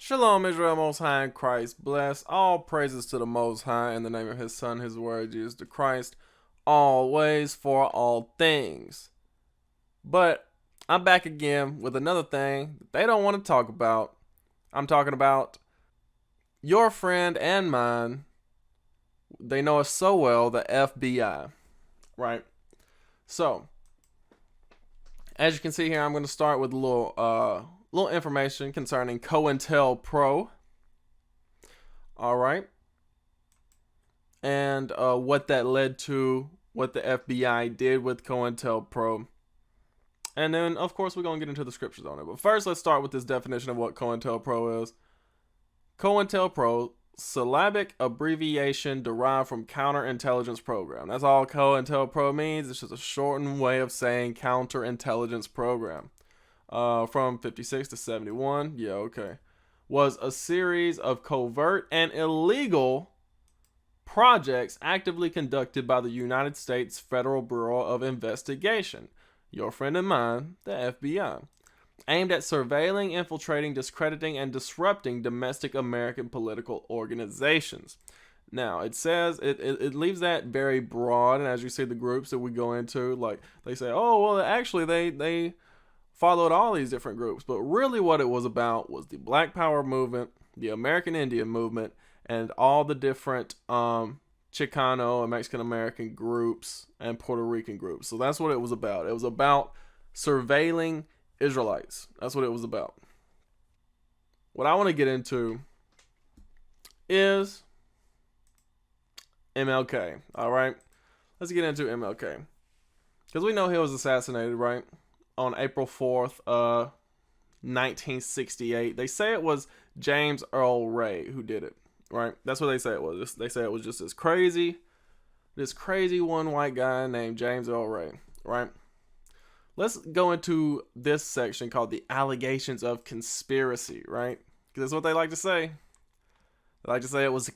Shalom Israel Most High in Christ. Bless all praises to the Most High in the name of his Son, his word, Jesus the Christ, always for all things. But I'm back again with another thing that they don't want to talk about. I'm talking about your friend and mine. They know us so well, the FBI, right? So, as you can see here, I'm going to start with a little information concerning COINTELPRO. All right. And what that led to, what the FBI did with COINTELPRO. And then, of course, we're going to get into the scriptures on it. But first, let's start with this definition of what COINTELPRO is. COINTELPRO, syllabic abbreviation derived from counterintelligence program. That's all COINTELPRO means. It's just a shortened way of saying counterintelligence program. From 56 to 71. Yeah, okay. Was a series of covert and illegal projects actively conducted by the United States Federal Bureau of Investigation, your friend and mine, the FBI, aimed at surveilling, infiltrating, discrediting, and disrupting domestic American political organizations. Now, it says, it leaves that very broad, and as you see the groups that we go into, like, they say, oh, well, actually, they followed all these different groups. But really what it was about was the Black Power movement, the American Indian movement, and all the different Chicano and Mexican American groups and Puerto Rican groups. So that's what it was about. It was about surveilling Israelites. That's what it was about. What I want to get into is MLK. All right. Let's get into MLK. Because we know he was assassinated, right? On April 4th, 1968. They say it was James Earl Ray who did it, right? That's what they say it was. They say it was just this crazy one white guy named James Earl Ray, right? Let's go into this section called the allegations of conspiracy, right? Because that's what they like to say. They like to say it was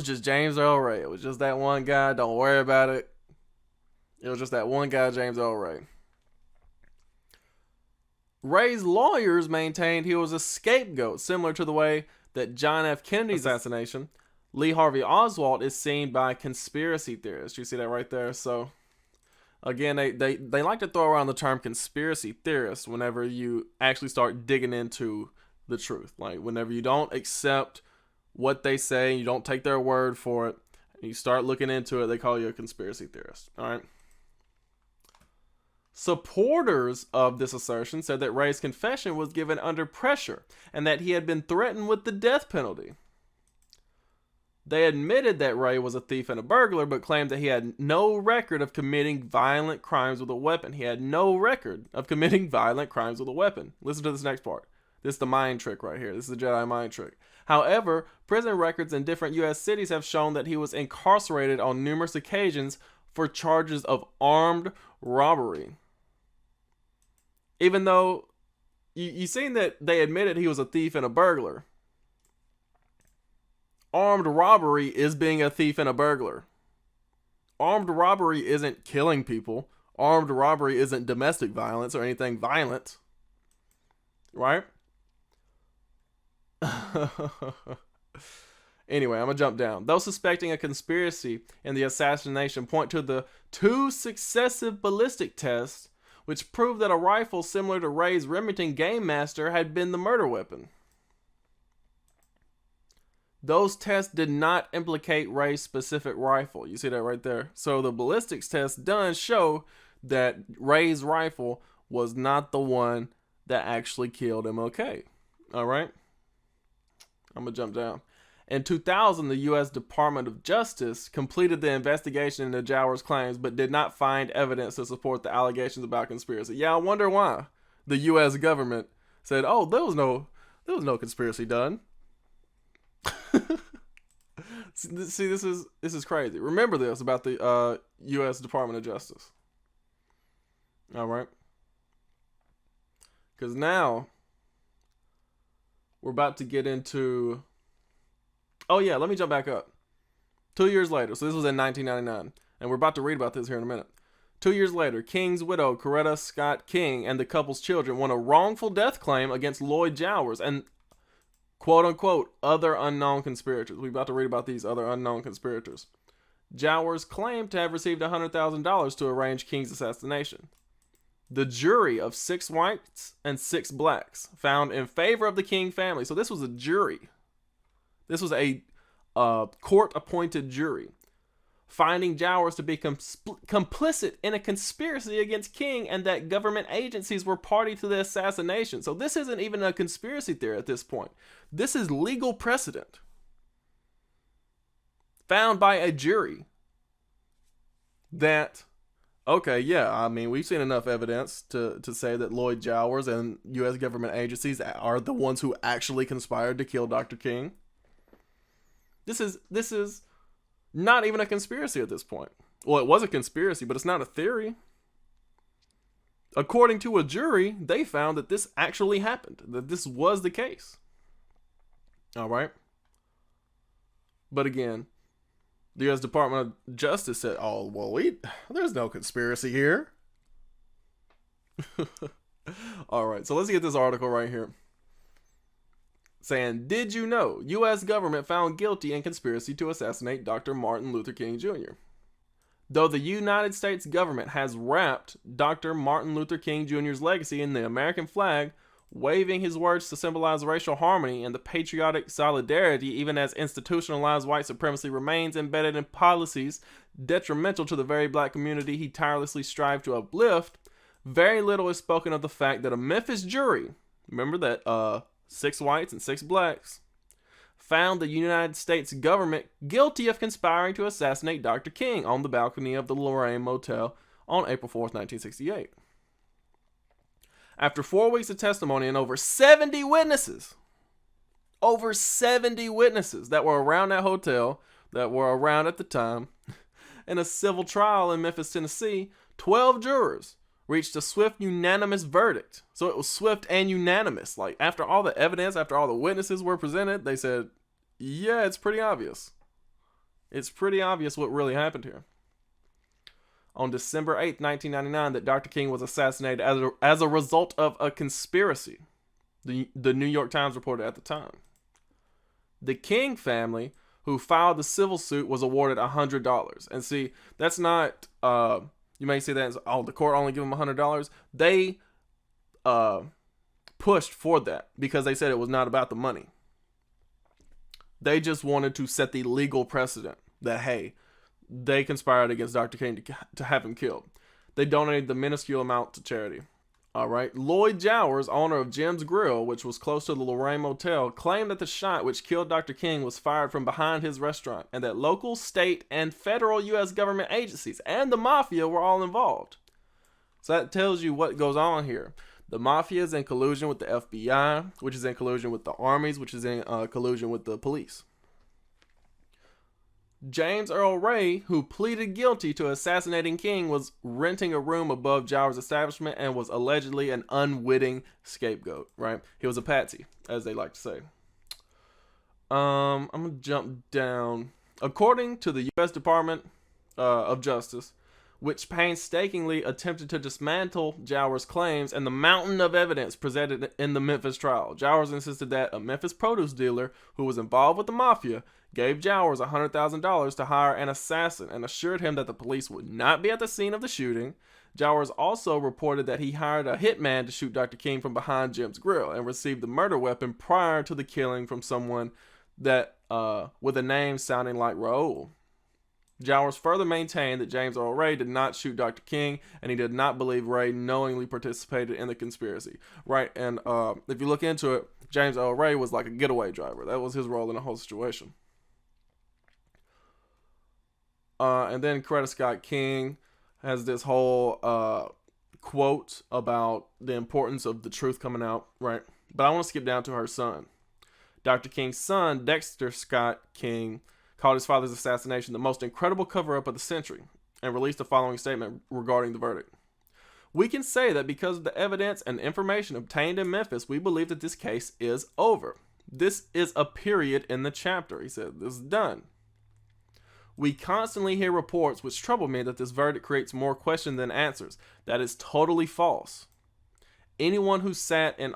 just James Earl Ray. It was just that one guy. Don't worry about it. It was just that one guy, James Earl Ray. Ray's lawyers maintained he was a scapegoat, similar to the way that John F. Kennedy's assassination, Lee Harvey Oswald, is seen by conspiracy theorists. You see that right there? So, again, they like to throw around the term conspiracy theorist whenever you actually start digging into the truth. Like, whenever you don't accept what they say, you don't take their word for it, and you start looking into it, they call you a conspiracy theorist. All right? Supporters of this assertion said that Ray's confession was given under pressure and that he had been threatened with the death penalty. They admitted that Ray was a thief and a burglar, but claimed that he had no record of committing violent crimes with a weapon. He had no record of committing violent crimes with a weapon. Listen to this next part. This is the mind trick right here. This is the Jedi mind trick. However, prison records in different U.S. cities have shown that he was incarcerated on numerous occasions for charges of armed robbery. Even though you seen that they admitted he was a thief and a burglar. Armed robbery is being a thief and a burglar. Armed robbery isn't killing people. Armed robbery isn't domestic violence or anything violent. Right? Anyway, I'm going to jump down. Those suspecting a conspiracy in the assassination point to the 2 successive ballistic tests which proved that a rifle similar to Ray's Remington Game Master had been the murder weapon. Those tests did not implicate Ray's specific rifle. You see that right there? So the ballistics tests done show that Ray's rifle was not the one that actually killed MLK. All right? I'm going to jump down. In 2000, the U.S. Department of Justice completed the investigation into Jawor's claims, but did not find evidence to support the allegations about conspiracy. Yeah, I wonder why. The U.S. government said, "Oh, there was no conspiracy done." See, this is crazy. Remember this about the U.S. Department of Justice. All right, because now we're about to get into. Oh yeah, let me jump back up. 2 years later, so this was in 1999, and we're about to read about this here in a minute. 2 years later, King's widow, Coretta Scott King, and the couple's children won a wrongful death claim against Lloyd Jowers, and quote unquote, other unknown conspirators. We're about to read about these other unknown conspirators. Jowers claimed to have received $100,000 to arrange King's assassination. The jury of 6 whites and 6 blacks found in favor of the King family. So this was a jury. This was a court-appointed jury, finding Jowers to be complicit in a conspiracy against King and that government agencies were party to the assassination. So this isn't even a conspiracy theory at this point. This is legal precedent found by a jury that, okay, yeah, I mean, we've seen enough evidence to say that Lloyd Jowers and U.S. government agencies are the ones who actually conspired to kill Dr. King. This is not even a conspiracy at this point. Well, it was a conspiracy, but it's not a theory. According to a jury, they found that this actually happened, that this was the case. All right. But again, the U.S. Department of Justice said, oh, well, there's no conspiracy here. All right, so let's get this article right here. Saying, did you know U.S. government found guilty in conspiracy to assassinate Dr. Martin Luther King Jr.? Though the United States government has wrapped Dr. Martin Luther King Jr.'s legacy in the American flag, waving his words to symbolize racial harmony and the patriotic solidarity, even as institutionalized white supremacy remains embedded in policies detrimental to the very black community he tirelessly strived to uplift, very little is spoken of the fact that a Memphis jury, remember that 6 whites and 6 blacks, found the United States government guilty of conspiring to assassinate Dr. King on the balcony of the Lorraine Motel on April 4th, 1968. After 4 weeks of testimony and over 70 witnesses that were around that hotel, that were around at the time, in a civil trial in Memphis, Tennessee, 12 jurors reached a swift, unanimous verdict. So it was swift and unanimous. Like, after all the evidence, after all the witnesses were presented, they said, yeah, it's pretty obvious. It's pretty obvious what really happened here. On December 8th, 1999, that Dr. King was assassinated as a result of a conspiracy, the New York Times reported at the time. The King family, who filed the civil suit, was awarded $100. And see, that's not, you may say that as, oh, the court only gave them $100. They pushed for that because they said it was not about the money. They just wanted to set the legal precedent that, hey, they conspired against Dr. King to have him killed. They donated the minuscule amount to charity. All right. Lloyd Jowers, owner of Jim's Grill, which was close to the Lorraine Motel, claimed that the shot which killed Dr. King was fired from behind his restaurant and that local, state, and federal U.S. government agencies and the mafia were all involved. So that tells you what goes on here. The mafia is in collusion with the FBI, which is in collusion with the armies, which is in collusion with the police. James Earl Ray, who pleaded guilty to assassinating King, was renting a room above Jowers' establishment and was allegedly an unwitting scapegoat, right? He was a patsy, as they like to say. I'm going to jump down. According to the U.S. Department of Justice, which painstakingly attempted to dismantle Jowers' claims and the mountain of evidence presented in the Memphis trial, Jowers insisted that a Memphis produce dealer who was involved with the mafia gave Jowers $100,000 to hire an assassin and assured him that the police would not be at the scene of the shooting. Jowers also reported that he hired a hitman to shoot Dr. King from behind Jim's Grill and received the murder weapon prior to the killing from someone that with a name sounding like Raoul. Jowers further maintained that James Earl Ray did not shoot Dr. King, and he did not believe Ray knowingly participated in the conspiracy. Right, and if you look into it, James Earl Ray was like a getaway driver. That was his role in the whole situation. And then Coretta Scott King has this whole quote about the importance of the truth coming out, right? But I want to skip down to her son. Dr. King's son, Dexter Scott King, called his father's assassination the most incredible cover-up of the century and released the following statement regarding the verdict. We can say that because of the evidence and information obtained in Memphis, we believe that this case is over. This is a period in the chapter, he said. This is done. We constantly hear reports which trouble me that this verdict creates more questions than answers. That is totally false. Anyone who sat in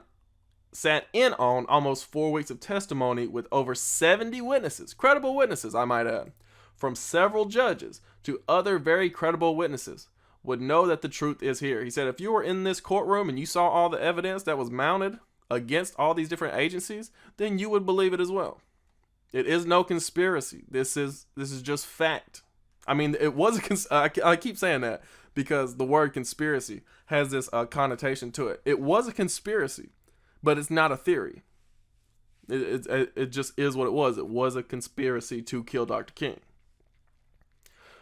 sat in on almost 4 weeks of testimony with over 70 witnesses, credible witnesses, I might add, from several judges to other very credible witnesses, would know that the truth is here. He said, if you were in this courtroom and you saw all the evidence that was mounted against all these different agencies, then you would believe it as well. It is no conspiracy. This is just fact. I mean, it was I keep saying that because the word conspiracy has this connotation to it. It was a conspiracy, but it's not a theory. It just is what it was. It was a conspiracy to kill Dr. King.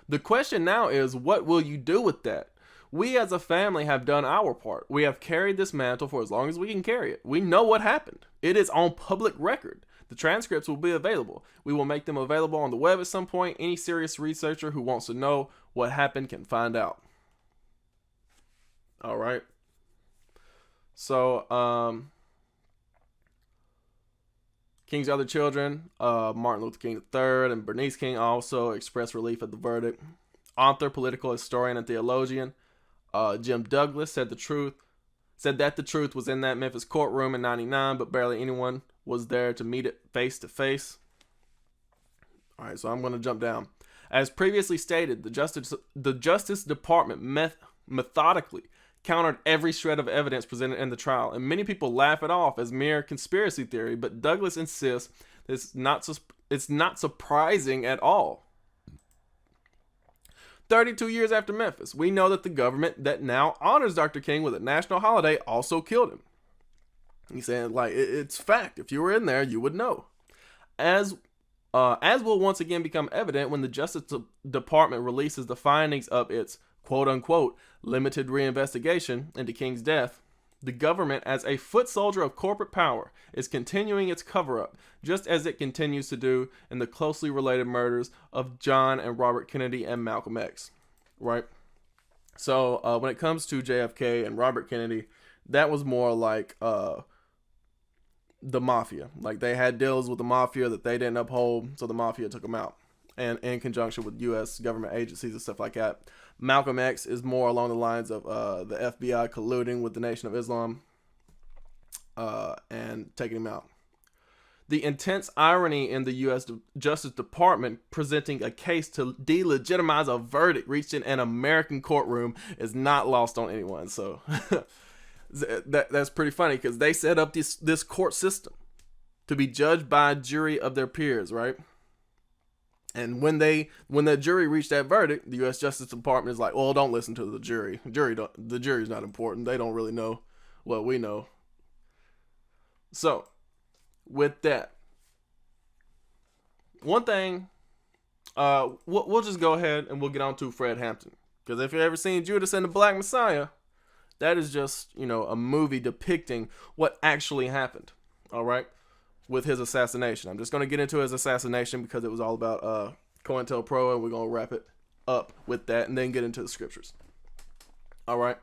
The question now is, what will you do with that? We as a family have done our part. We have carried this mantle for as long as we can carry it. We know what happened. It is on public record. The transcripts will be available. We will make them available on the web at some point. Any serious researcher who wants to know what happened can find out. All right. So, King's other children, Martin Luther King III and Bernice King, also expressed relief at the verdict. Author, political historian, and theologian Jim Douglas said that the truth was in that Memphis courtroom in '99, but barely anyone was there to meet it face to face. All right, so I'm going to jump down. As previously stated, the Justice Department methodically countered every shred of evidence presented in the trial, and many people laugh it off as mere conspiracy theory, but Douglas insists it's not surprising at all. 32 years after Memphis, we know that the government that now honors Dr. King with a national holiday also killed him. He's saying, like, it's fact. If you were in there, you would know. As will once again become evident when the Justice Department releases the findings of its quote-unquote limited reinvestigation into King's death, the government, as a foot soldier of corporate power, is continuing its cover-up, just as it continues to do in the closely related murders of John and Robert Kennedy and Malcolm X, right? So when it comes to JFK and Robert Kennedy, that was more like the mafia. Like, they had deals with the mafia that they didn't uphold, so the mafia took them out, and in conjunction with U.S. government agencies and stuff like that. Malcolm X is more along the lines of the FBI colluding with the Nation of Islam and taking him out. The intense irony in the U.S. Justice Department presenting a case to delegitimize a verdict reached in an American courtroom is not lost on anyone. So that's pretty funny, because they set up this court system to be judged by a jury of their peers, right? And when the jury reached that verdict, the U.S. Justice Department is like, well, don't listen to the jury. The jury's not important. They don't really know what we know. So, with that, one thing, we'll just go ahead and we'll get on to Fred Hampton. Because if you've ever seen Judas and the Black Messiah, that is just, a movie depicting what actually happened. All right? With his assassination. I'm just going to get into his assassination because it was all about COINTELPRO, and we're going to wrap it up with that and then get into the scriptures. All right.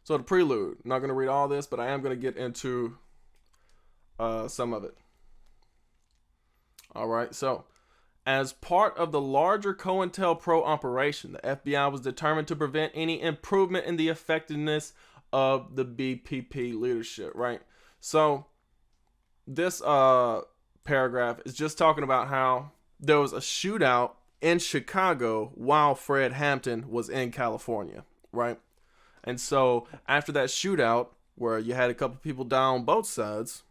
So the prelude. I'm not going to read all this, but I am going to get into some of it. All right. So, as part of the larger COINTELPRO operation, the FBI was determined to prevent any improvement in the effectiveness of the BPP leadership, right? So, this paragraph is just talking about how there was a shootout in Chicago while Fred Hampton was in California, right? And so after that shootout, where you had a couple people die on both sides,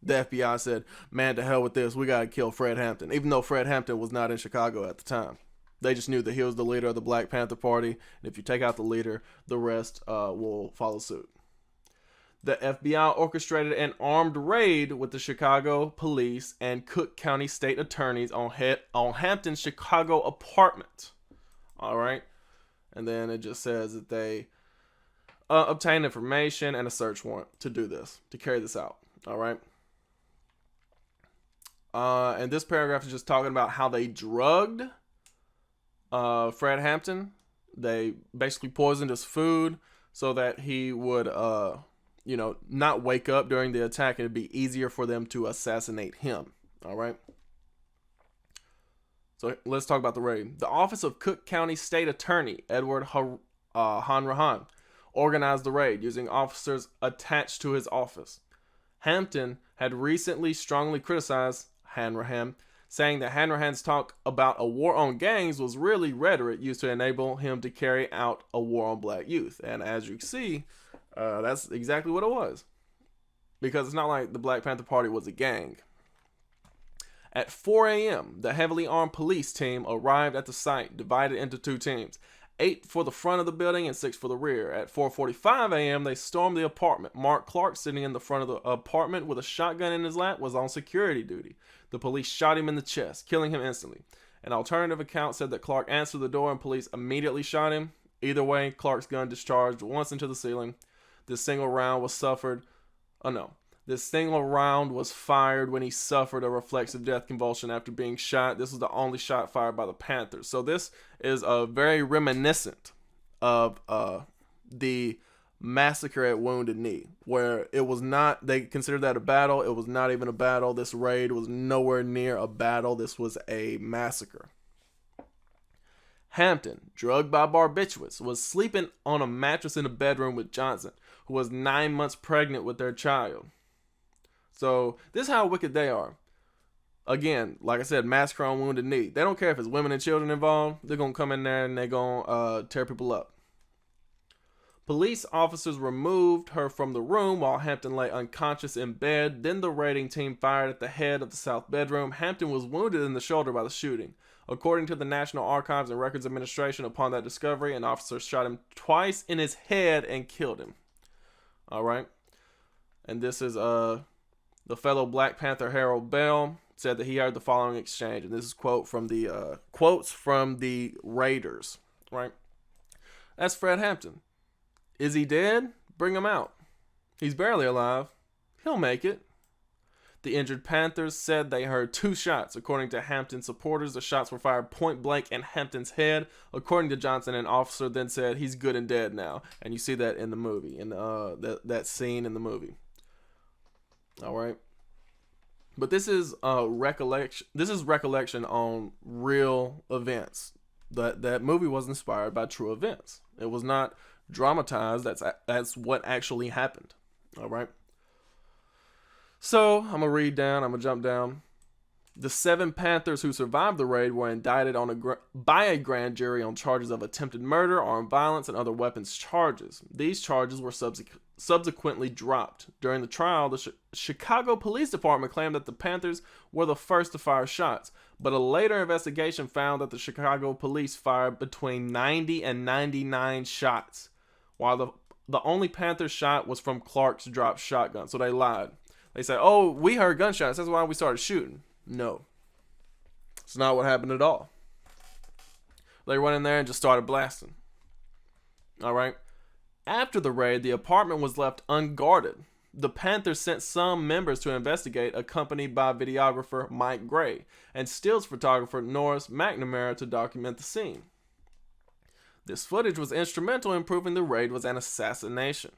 the FBI said, man, to hell with this. We got to kill Fred Hampton, even though Fred Hampton was not in Chicago at the time. They just knew that he was the leader of the Black Panther Party. And if you take out the leader, the rest will follow suit. The FBI orchestrated an armed raid with the Chicago police and Cook County state attorneys on Hampton's Chicago apartment. All right. And then it just says that they obtained information and a search warrant to do this, to carry this out. All right. And this paragraph is just talking about how they drugged Fred Hampton. They basically poisoned his food so that he would not wake up during the attack, and it'd be easier for them to assassinate him. All right. So let's talk about the raid. The office of Cook County State Attorney Edward Hanrahan organized the raid using officers attached to his office. Hampton had recently strongly criticized Hanrahan, saying that Hanrahan's talk about a war on gangs was really rhetoric used to enable him to carry out a war on black youth. And as you can see, that's exactly what it was. Because it's not like the Black Panther Party was a gang. At 4 a.m., the heavily armed police team arrived at the site, divided into 2 teams. 8 for the front of the building and 6 for the rear. At 4:45 a.m., they stormed the apartment. Mark Clark, sitting in the front of the apartment with a shotgun in his lap, was on security duty. The police shot him in the chest, killing him instantly. An alternative account said that Clark answered the door and police immediately shot him. Either way, Clark's gun discharged once into the ceiling. This single round was fired when he suffered a reflexive death convulsion after being shot. This was the only shot fired by the Panthers. So this is very reminiscent of the massacre at Wounded Knee, where it was not, they considered that a battle. It was not even a battle. This raid was nowhere near a battle. This was a massacre. Hampton, drugged by barbiturates, was sleeping on a mattress in a bedroom with Johnson, who was 9 months pregnant with their child. So this is how wicked they are. Again, like I said, massacre on Wounded Knee. They don't care if it's women and children involved. They're going to come in there and they're going to tear people up. Police officers removed her from the room while Hampton lay unconscious in bed. Then the raiding team fired at the head of the south bedroom. Hampton was wounded in the shoulder by the shooting. According to the National Archives and Records Administration, upon that discovery, an officer shot him twice in his head and killed him. All right. And this is the fellow Black Panther Harold Bell said that he heard the following exchange, and this is quotes from the Raiders. Right. That's Fred Hampton. Is he dead? Bring him out. He's barely alive. He'll make it. The injured Panthers said they heard 2 shots. According to Hampton supporters, the shots were fired point blank in Hampton's head. According to Johnson, an officer then said he's good and dead now. And you see that in the movie, in that scene in the movie. All right. But this is recollection. This is recollection on real events. That movie was inspired by true events. It was not dramatized. That's what actually happened. All right. So I'm gonna jump down. The 7 Panthers who survived the raid were indicted by a grand jury on charges of attempted murder, armed violence, and other weapons charges. These charges were subsequently dropped. During the trial, the Chicago Police Department claimed that the Panthers were the first to fire shots, but a later investigation found that the Chicago police fired between 90 and 99 shots, while the only Panther shot was from Clark's dropped shotgun. So they lied. They said, oh, we heard gunshots. That's why we started shooting. No. It's not what happened at all. They went in there and just started blasting. All right. After the raid, the apartment was left unguarded. The Panthers sent some members to investigate, accompanied by videographer Mike Gray and stills photographer Norris McNamara to document the scene. This footage was instrumental in proving the raid was an assassination.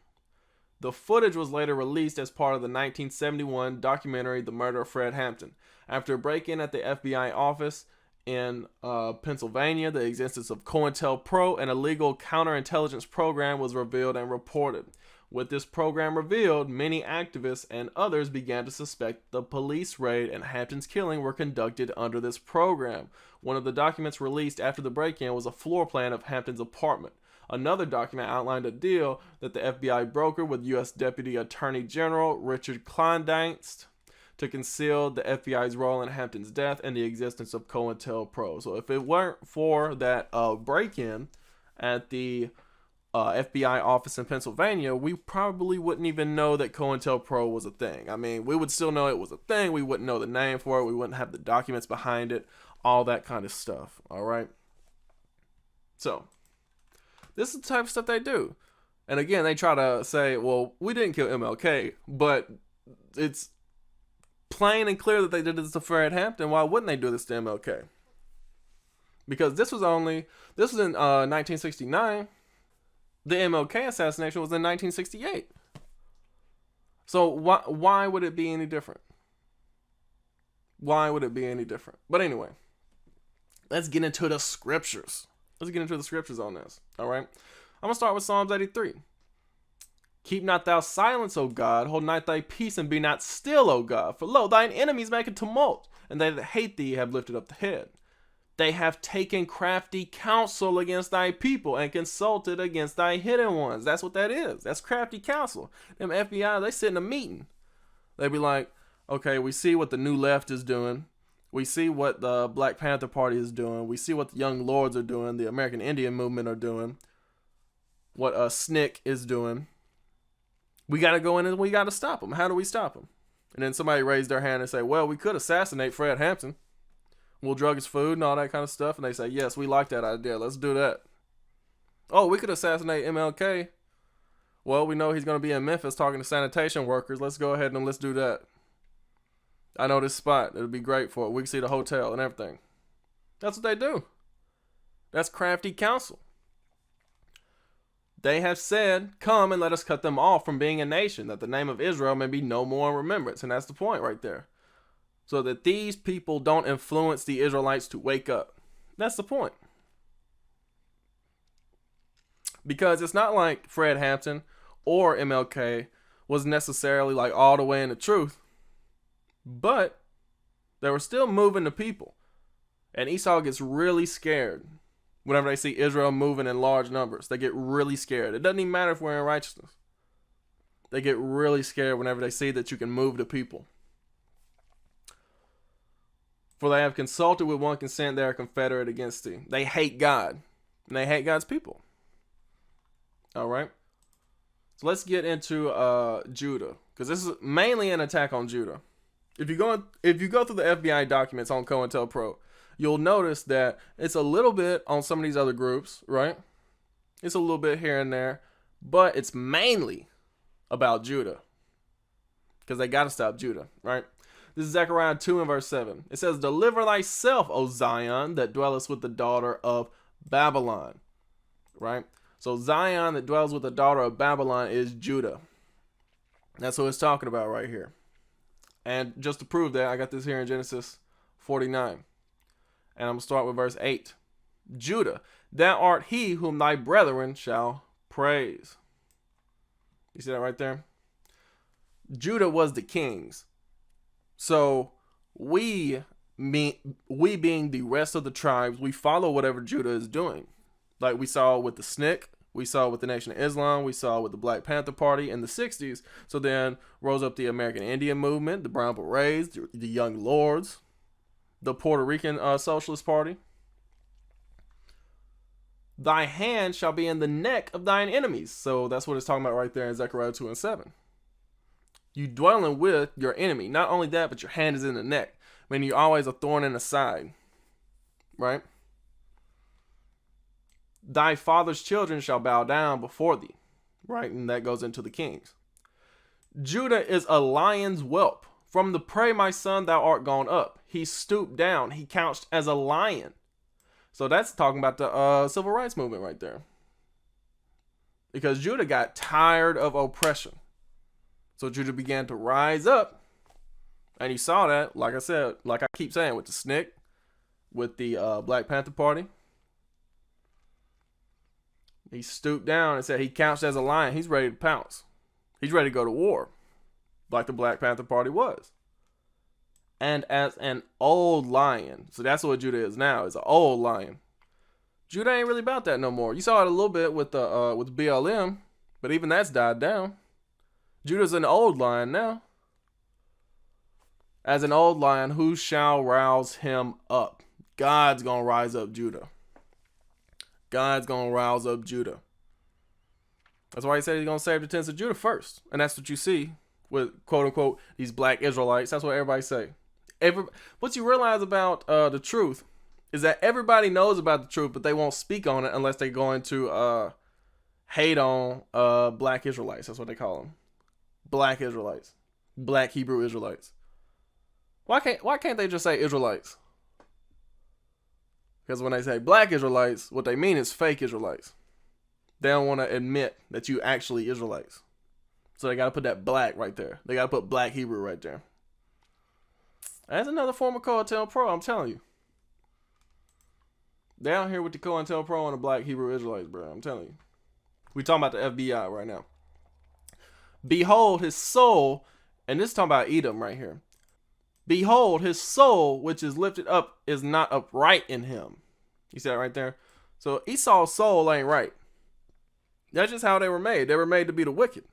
The footage was later released as part of the 1971 documentary The Murder of Fred Hampton. After a break-in at the FBI office in Pennsylvania, the existence of COINTELPRO, an illegal counterintelligence program, was revealed and reported. With this program revealed, many activists and others began to suspect the police raid and Hampton's killing were conducted under this program. One of the documents released after the break-in was a floor plan of Hampton's apartment. Another document outlined a deal that the FBI brokered with U.S. Deputy Attorney General Richard Kleindienst to conceal the FBI's role in Hampton's death and the existence of COINTELPRO. So if it weren't for that break-in at the FBI office in Pennsylvania, we probably wouldn't even know that COINTELPRO was a thing. I mean, we would still know it was a thing. We wouldn't know the name for it. We wouldn't have the documents behind it, all that kind of stuff. All right. So this is the type of stuff they do. And again, they try to say, well, we didn't kill MLK, but it's plain and clear that they did this to Fred Hampton. Why wouldn't they do this to MLK? Because this was in 1969. The MLK assassination was in 1968. So why would it be any different? Why would it be any different? But anyway, let's get into the scriptures. Let's get into the scriptures on this. All right. I'm going to start with Psalms 83. Keep not thou silence, O God. Hold not thy peace, and be not still, O God. For lo, thine enemies make a tumult, and they that hate thee have lifted up the head. They have taken crafty counsel against thy people, and consulted against thy hidden ones. That's what that is. That's crafty counsel. Them FBI, they sit in a meeting. They be like, okay, we see what the New Left is doing. We see what the Black Panther Party is doing. We see what the Young Lords are doing. The American Indian Movement are doing. What SNCC is doing. We got to go in and we got to stop them. How do we stop them? And then somebody raised their hand and say, well, we could assassinate Fred Hampton. We'll drug his food and all that kind of stuff. And they say, yes, we like that idea. Let's do that. Oh, we could assassinate MLK. Well, we know he's going to be in Memphis talking to sanitation workers. Let's go ahead and let's do that. I know this spot. It'll be great for it. We can see the hotel and everything. That's what they do. That's crafty counsel. They have said, come and let us cut them off from being a nation, that the name of Israel may be no more in remembrance. And that's the point right there. So that these people don't influence the Israelites to wake up. That's the point. Because it's not like Fred Hampton or MLK was necessarily like all the way in the truth. But they were still moving the people. And Esau gets really scared whenever they see Israel moving in large numbers. They get really scared. It doesn't even matter if we're in righteousness. They get really scared whenever they see that you can move the people. For they have consulted with one consent, they are confederate against thee. They hate God. And they hate God's people. All right. So let's get into Judah. Because this is mainly an attack on Judah. If you go through the FBI documents on COINTELPRO, you'll notice that it's a little bit on some of these other groups, right? It's a little bit here and there, but it's mainly about Judah. Because they got to stop Judah, right? This is Zechariah 2 and verse 7. It says, deliver thyself, O Zion, that dwellest with the daughter of Babylon, right? So Zion that dwells with the daughter of Babylon is Judah. That's what it's talking about right here. And just to prove that, I got this here in Genesis 49. And I'm going to start with verse 8. Judah, thou art he whom thy brethren shall praise. You see that right there? Judah was the kings. So we being the rest of the tribes, we follow whatever Judah is doing. Like we saw with the SNCC, we saw with the Nation of Islam, we saw with the Black Panther Party in the 60s. So then rose up the American Indian Movement, the Brown Berets, the Young Lords, the Puerto Rican Socialist Party. Thy hand shall be in the neck of thine enemies. So that's what it's talking about right there in Zechariah 2 and 7. You dwelling with your enemy. Not only that, but your hand is in the neck. I mean, you're always a thorn in the side. Right? Thy father's children shall bow down before thee. Right? And that goes into the kings. Judah is a lion's whelp. From the prey, my son, thou art gone up. He stooped down. He couched as a lion. So that's talking about the civil rights movement right there. Because Judah got tired of oppression. So Judah began to rise up. And you saw that, like I said, like I keep saying, with the SNCC, with the Black Panther Party. He stooped down and said he couched as a lion. He's ready to pounce. He's ready to go to war. Like the Black Panther Party was. And as an old lion. So that's what Judah is now, is an old lion. Judah ain't really about that no more. You saw it a little bit with the with BLM, but even that's died down. Judah's an old lion now. As an old lion, who shall rouse him up? God's gonna rise up Judah. God's gonna rouse up Judah. That's why he said he's gonna save the tents of Judah first. And that's what you see with quote unquote these black Israelites. That's what everybody say. What you realize about the truth is that everybody knows about the truth, but they won't speak on it unless they're going to hate on black Israelites. That's what they call them. Black Israelites. Black Hebrew Israelites. Why can't they just say Israelites? Because when they say black Israelites, what they mean is fake Israelites. They don't want to admit that you actually Israelites. So they got to put that black right there. They got to put black Hebrew right there. That's another form of COINTELPRO, I'm telling you. They out here with the COINTELPRO and the black Hebrew Israelites, bro. I'm telling you. We talking about the FBI right now. Behold, his soul, and this is talking about Edom right here. Behold, his soul, which is lifted up, is not upright in him. You see that right there? So Esau's soul ain't right. That's just how they were made. They were made to be the wicked.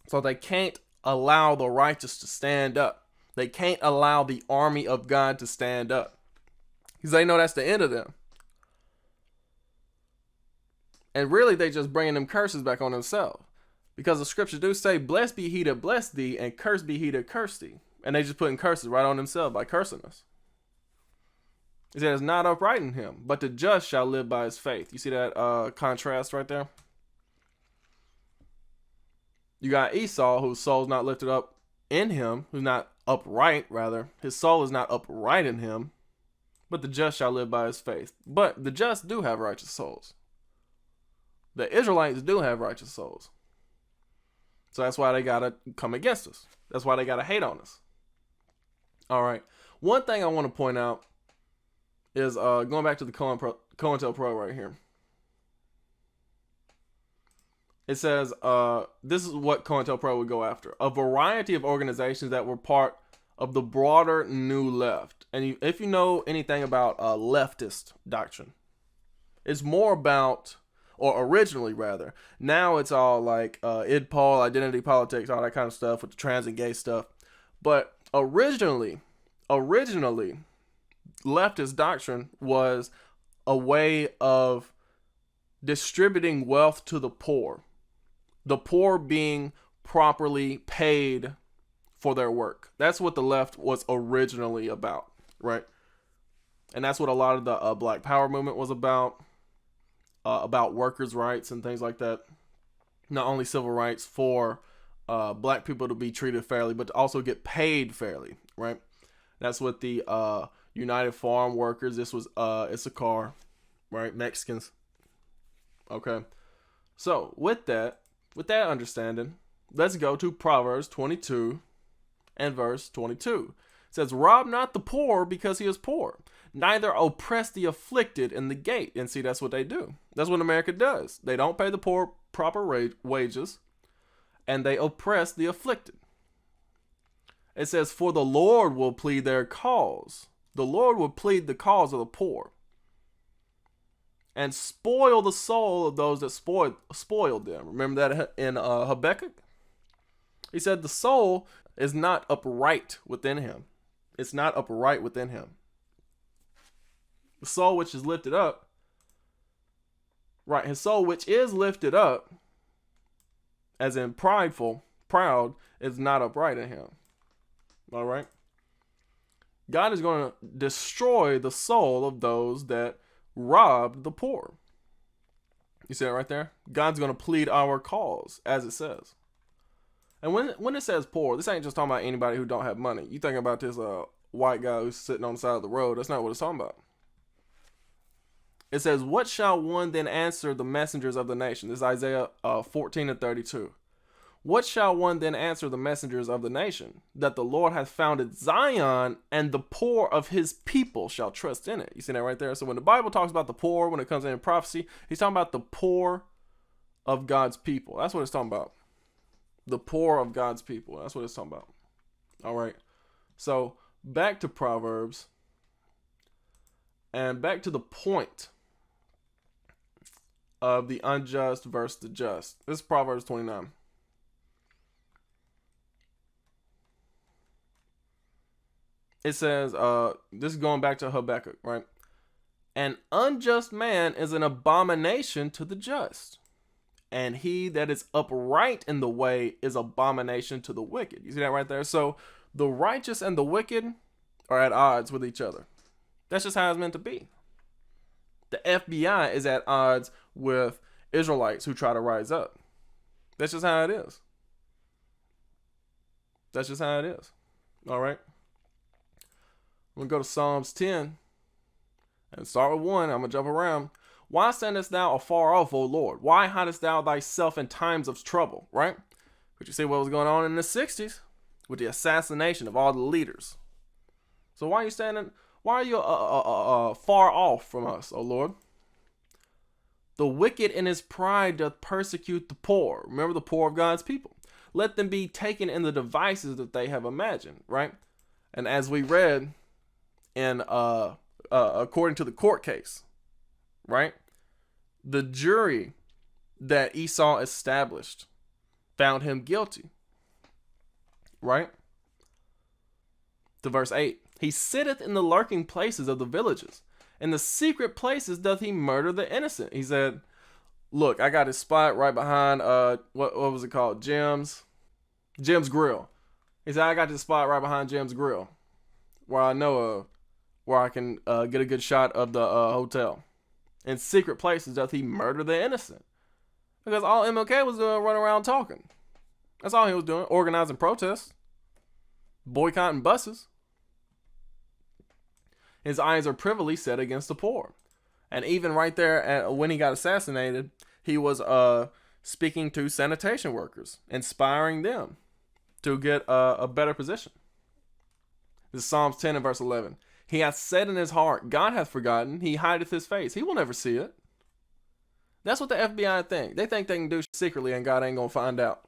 So they can't allow the righteous to stand up. They can't allow the army of God to stand up, because they know that's the end of them. And really, they just bringing them curses back on themselves. Because the scriptures do say, blessed be he that blessed thee, and cursed be he that cursed thee. And they just putting curses right on themselves by cursing us. He said, it's not upright in him, but the just shall live by his faith. You see that contrast right there? You got Esau, whose soul's not lifted up in him, who's not upright, rather. His soul is not upright in him, but the just shall live by his faith. But the just do have righteous souls. The Israelites do have righteous souls. So that's why they got to come against us. That's why they got to hate on us. All right. One thing I want to point out is going back to the COINTELPRO right here. It says, this is what COINTELPRO would go after. A variety of organizations that were part of the broader New Left. And if you know anything about leftist doctrine, it's more about, or originally rather, now it's all like IDPOL, identity politics, all that kind of stuff with the trans and gay stuff. But originally, leftist doctrine was a way of distributing wealth to the poor being properly paid for their work. That's what the left was originally about, right? And that's what a lot of the Black Power movement was about workers' rights and things like that. Not only civil rights for black people to be treated fairly, but to also get paid fairly, right? That's what the United Farm Workers, this was Issachar, right? Mexicans. Okay. So with that understanding, let's go to Proverbs 22 and verse 22. It says, rob not the poor because he is poor, neither oppress the afflicted in the gate. And see, that's what they do. That's what America does. They don't pay the poor proper wages, and they oppress the afflicted. It says, for the Lord will plead their cause. The Lord will plead the cause of the poor, and spoil the soul of those that spoiled them. Remember that in Habakkuk? He said the soul is not upright within him. It's not upright within him. The soul which is lifted up, right, his soul which is lifted up, as in prideful, proud, is not upright in him. All right? God is going to destroy the soul of those that robbed the poor. You see that right there? God's going to plead our cause, as it says. And when it says poor, this ain't just talking about anybody who don't have money. You think about this white guy who's sitting on the side of the road. That's not what it's talking about. It says, what shall one then answer the messengers of the nation? This is Isaiah 14 and 32. What shall one then answer the messengers of the nation? That the Lord hath founded Zion, and the poor of his people shall trust in it. You see that right there? So when the Bible talks about the poor, when it comes in prophecy, he's talking about the poor of God's people. That's what it's talking about. The poor of God's people. That's what it's talking about. All right. So back to Proverbs, and back to the point of the unjust versus the just. This is Proverbs 29. It says, this is going back to Habakkuk, right? An unjust man is an abomination to the just, and he that is upright in the way is abomination to the wicked. You see that right there? So the righteous and the wicked are at odds with each other. That's just how it's meant to be. The FBI is at odds with Israelites who try to rise up. That's just how it is. That's just how it is. All right. I'm going to go to Psalms 10 and start with 1. I'm going to jump around. Why standest thou afar off, O Lord? Why hidest thou thyself in times of trouble? Right? Could you see what was going on in the 60s with the assassination of all the leaders? So why are you standing? Why are you far off from us, O Lord? The wicked in his pride doth persecute the poor. Remember the poor of God's people. let them be taken in the devices that they have imagined, right? And as we read in according to the court case, right? The jury that Esau established found him guilty, right? To verse 8. He sitteth in the lurking places of the villages. In the secret places doth he murder the innocent. He said, look, I got his spot right behind, what was it called? Jim's Grill. He said, I got this spot right behind Jim's Grill, where I know of, where I can get a good shot of the hotel. In secret places doth he murder the innocent. Because all MLK was doing, running around talking. That's all he was doing, organizing protests, boycotting buses. His eyes are privily set against the poor. And even right there, when he got assassinated, he was speaking to sanitation workers, inspiring them to get a better position. This is Psalms 10 and verse 11. He hath said in his heart, God hath forgotten, he hideth his face. He will never see it. That's what the FBI think. They think they can do shit secretly and God ain't going to find out.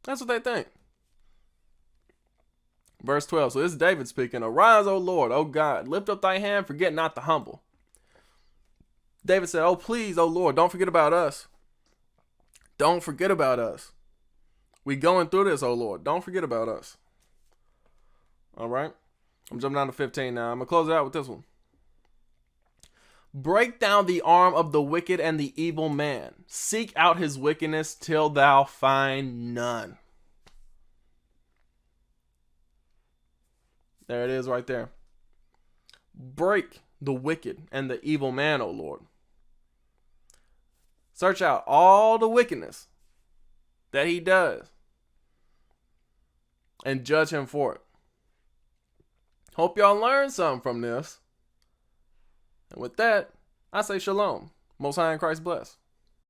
That's what they think. Verse 12. So this is David speaking. Arise, O Lord, O God, lift up thy hand, forget not the humble. David said, oh, please, O Lord, don't forget about us. Don't forget about us. We going through this, O Lord. Don't forget about us. All right. I'm jumping down to 15 now. I'm going to close it out with this one. Break down the arm of the wicked and the evil man. Seek out his wickedness till thou find none. There it is right there. Break the wicked and the evil man, O Lord. Search out all the wickedness that he does and judge him for it. Hope y'all learned something from this. And with that, I say shalom. Most High in Christ bless.